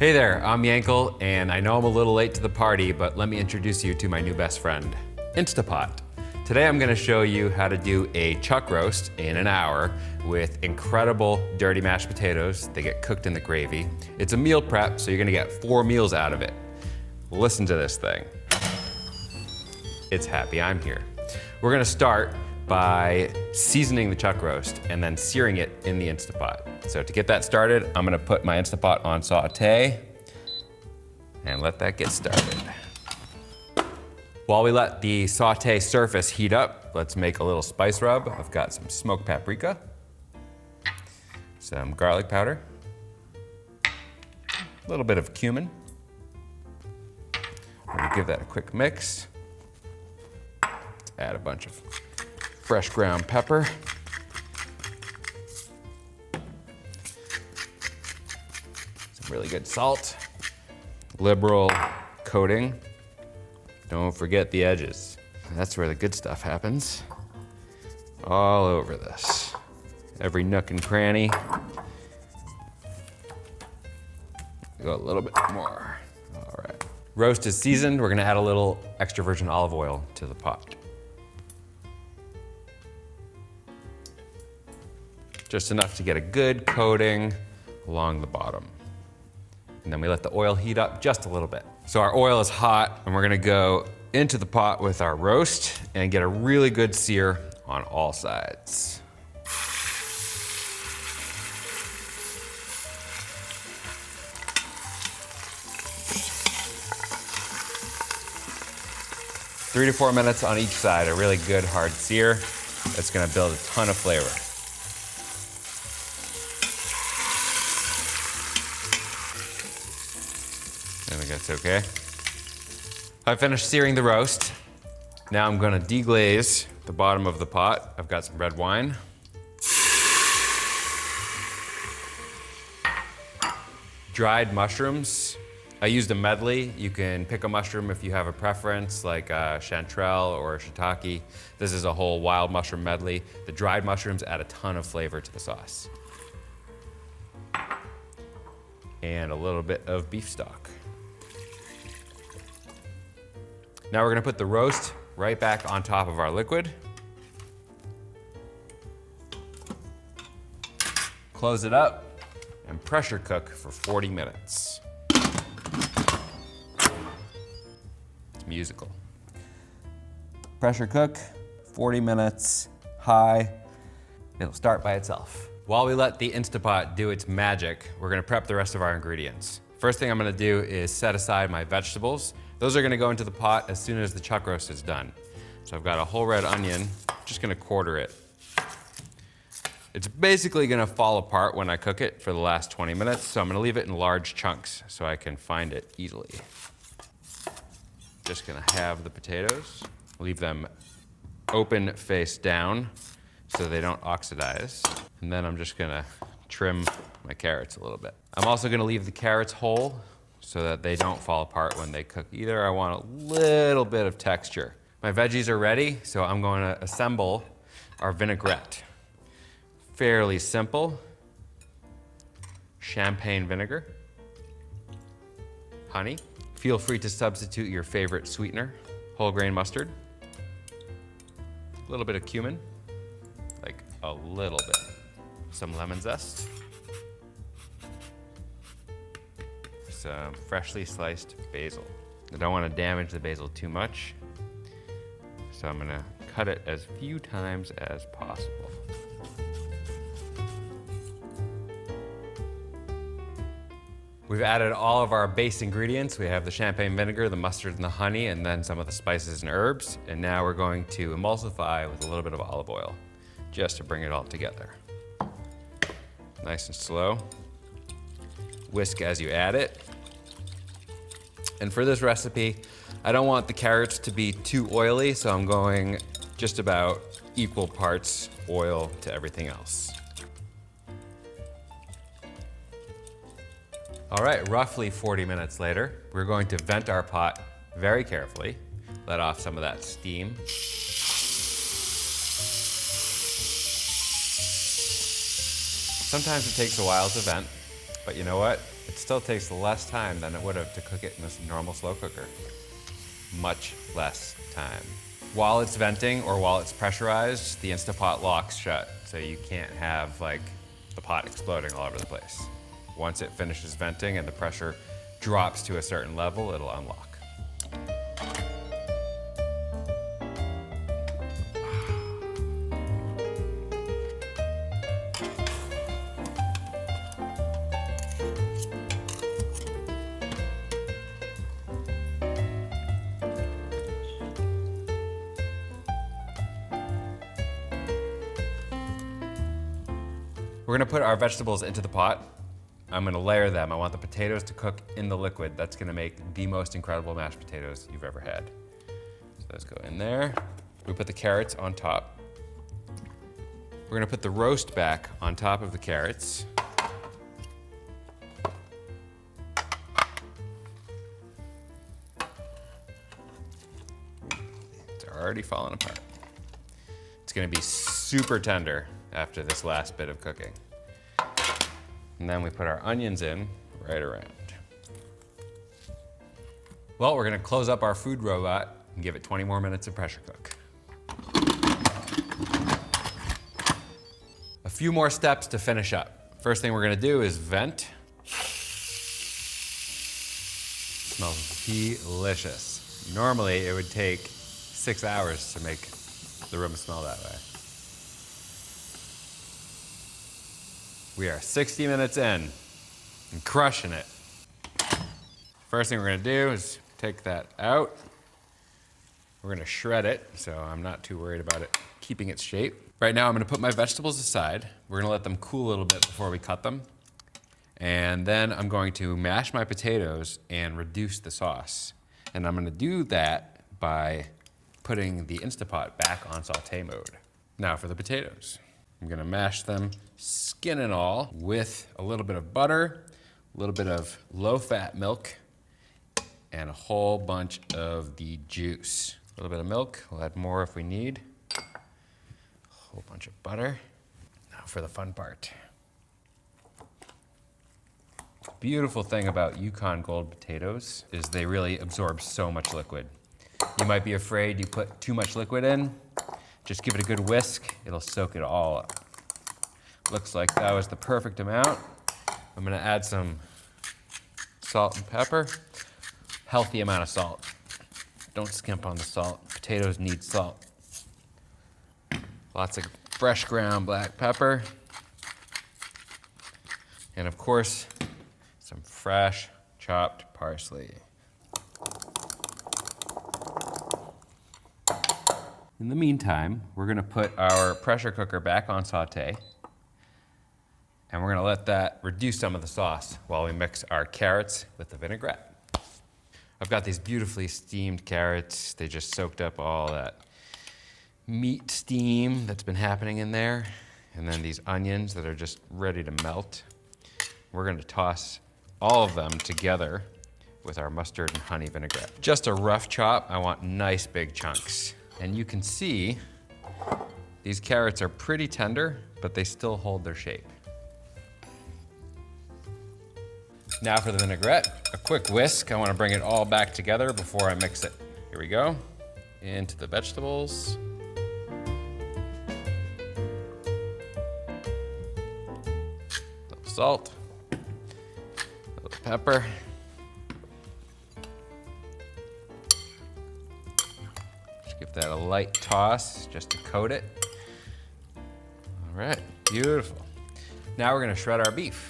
Hey there, I'm Yankel, and I know I'm a little late to the party, but let me introduce you to my new best friend, Instapot. Today I'm gonna show you how to do a chuck roast in an hour with incredible dirty mashed potatoes. They get cooked in the gravy. It's a meal prep, so you're gonna get 4 meals out of it. Listen to this thing. It's happy I'm here. We're gonna start by seasoning the chuck roast and then searing it in the Instapot. So to get that started, I'm gonna put my Instapot on saute and let that get started. While we let the saute surface heat up, let's make a little spice rub. I've got some smoked paprika, some garlic powder, a little bit of cumin. We'll give that a quick mix. Let's add a bunch of fresh ground pepper. Some really good salt. Liberal coating. Don't forget the edges. That's where the good stuff happens. All over this. Every nook and cranny. Go a little bit more. All right. Roast is seasoned. We're gonna add a little extra virgin olive oil to the pot. Just enough to get a good coating along the bottom. And then we let the oil heat up just a little bit. So our oil is hot, and we're gonna go into the pot with our roast and get a really good sear on all sides. Three to 4 minutes on each side, a really good hard sear. That's gonna build a ton of flavor. I think that's okay. I finished searing the roast. Now I'm gonna deglaze the bottom of the pot. I've got some red wine. Dried mushrooms. I used a medley. You can pick a mushroom if you have a preference, like chanterelle or shiitake. This is a whole wild mushroom medley. The dried mushrooms add a ton of flavor to the sauce. And a little bit of beef stock. Now we're gonna put the roast right back on top of our liquid. Close it up and pressure cook for 40 minutes. It's musical. Pressure cook, 40 minutes, high. It'll start by itself. While we let the Instapot do its magic, we're gonna prep the rest of our ingredients. First thing I'm gonna do is set aside my vegetables. Those are gonna go into the pot as soon as the chuck roast is done. So I've got a whole red onion, just gonna quarter it. It's basically gonna fall apart when I cook it for the last 20 minutes, so I'm gonna leave it in large chunks so I can find it easily. Just gonna halve the potatoes, leave them open face down so they don't oxidize. And then I'm just gonna trim my carrots a little bit. I'm also gonna leave the carrots whole so that they don't fall apart when they cook either. I want a little bit of texture. My veggies are ready, so I'm going to assemble our vinaigrette. Fairly simple. Champagne vinegar, honey. Feel free to substitute your favorite sweetener, whole grain mustard, a little bit of cumin, like a little bit, some lemon zest, some freshly sliced basil. I don't want to damage the basil too much, so I'm gonna cut it as few times as possible. We've added all of our base ingredients. We have the champagne vinegar, the mustard and the honey, and then some of the spices and herbs. And now we're going to emulsify with a little bit of olive oil, just to bring it all together. Nice and slow. Whisk as you add it. And for this recipe, I don't want the carrots to be too oily, so I'm going just about equal parts oil to everything else. All right, roughly 40 minutes later, we're going to vent our pot very carefully, let off some of that steam. Sometimes it takes a while to vent, but you know what? It still takes less time than it would have to cook it in a normal slow cooker. Much less time. While it's venting or while it's pressurized, the Instapot locks shut, so you can't have like the pot exploding all over the place. Once it finishes venting and the pressure drops to a certain level, it'll unlock. We're gonna put our vegetables into the pot. I'm gonna layer them. I want the potatoes to cook in the liquid. That's gonna make the most incredible mashed potatoes you've ever had. So those go in there. We put the carrots on top. We're gonna put the roast back on top of the carrots. It's already falling apart. It's gonna be super tender after this last bit of cooking. And then we put our onions in right around. Well, we're gonna close up our food robot and give it 20 more minutes of pressure cook. A few more steps to finish up. First thing we're gonna do is vent. Smells delicious. Normally it would take 6 hours to make the room smell that way. We are 60 minutes in and crushing it. First thing we're gonna do is take that out. We're gonna shred it, so I'm not too worried about it keeping its shape. Right now I'm gonna put my vegetables aside. We're gonna let them cool a little bit before we cut them. And then I'm going to mash my potatoes and reduce the sauce. And I'm gonna do that by putting the Instapot back on saute mode. Now for the potatoes. I'm gonna mash them skin and all with a little bit of butter, a little bit of low-fat milk, and a whole bunch of the juice. A little bit of milk, we'll add more if we need. A whole bunch of butter. Now for the fun part. The beautiful thing about Yukon Gold potatoes is they really absorb so much liquid. You might be afraid you put too much liquid in. Just give it a good whisk, it'll soak it all up. Looks like that was the perfect amount. I'm gonna add some salt and pepper. Healthy amount of salt. Don't skimp on the salt. Potatoes need salt. Lots of fresh ground black pepper. And of course, some fresh chopped parsley. In the meantime, we're gonna put our pressure cooker back on saute, and we're gonna let that reduce some of the sauce while we mix our carrots with the vinaigrette. I've got these beautifully steamed carrots. They just soaked up all that meat steam that's been happening in there, and then these onions that are just ready to melt. We're gonna toss all of them together with our mustard and honey vinaigrette. Just a rough chop. I want nice big chunks. And you can see these carrots are pretty tender, but they still hold their shape. Now for the vinaigrette, a quick whisk. I want to bring it all back together before I mix it. Here we go. Into the vegetables. A little salt, a little pepper. Give that a light toss just to coat it. All right, beautiful. Now we're gonna shred our beef.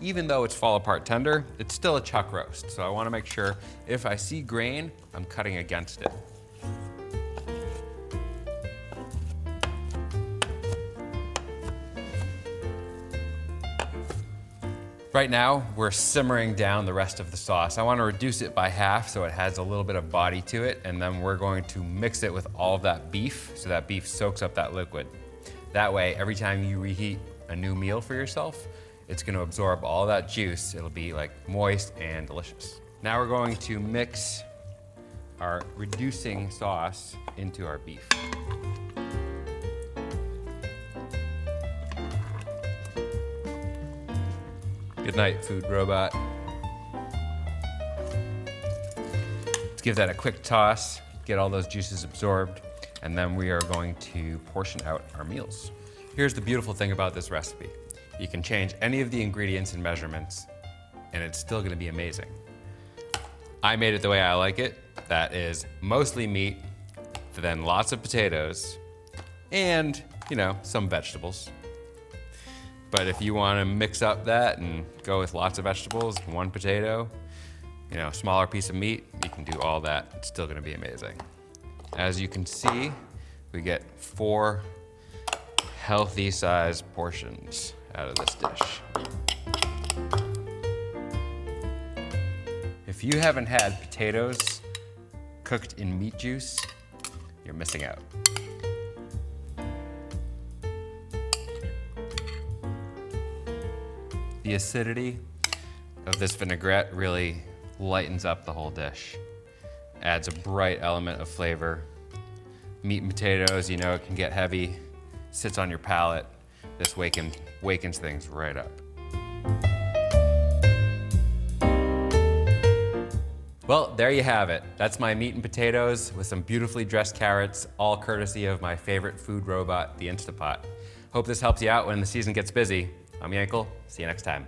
Even though it's fall apart tender, it's still a chuck roast. So I wanna make sure if I see grain, I'm cutting against it. Right now, we're simmering down the rest of the sauce. I want to reduce it by half so it has a little bit of body to it, and then we're going to mix it with all of that beef so that beef soaks up that liquid. That way, every time you reheat a new meal for yourself, it's going to absorb all that juice. It'll be like moist and delicious. Now we're going to mix our reducing sauce into our beef. Good night, food robot. give that a quick toss, get all those juices absorbed, and then we are going to portion out our meals. Here's the beautiful thing about this recipe. You can change any of the ingredients and measurements, and it's still gonna be amazing. I made it the way I like it. That is mostly meat, then lots of potatoes, and, some vegetables. But if you wanna mix up that and go with lots of vegetables, one potato, smaller piece of meat, you can do all that. It's still gonna be amazing. As you can see, we get 4 healthy sized portions out of this dish. If you haven't had potatoes cooked in meat juice, you're missing out. The acidity of this vinaigrette really lightens up the whole dish. Adds a bright element of flavor. Meat and potatoes, it can get heavy, sits on your palate. This wakens things right up. Well, there you have it. That's my meat and potatoes with some beautifully dressed carrots, all courtesy of my favorite food robot, the Instapot. Hope this helps you out when the season gets busy. I'm Yankel. See you next time.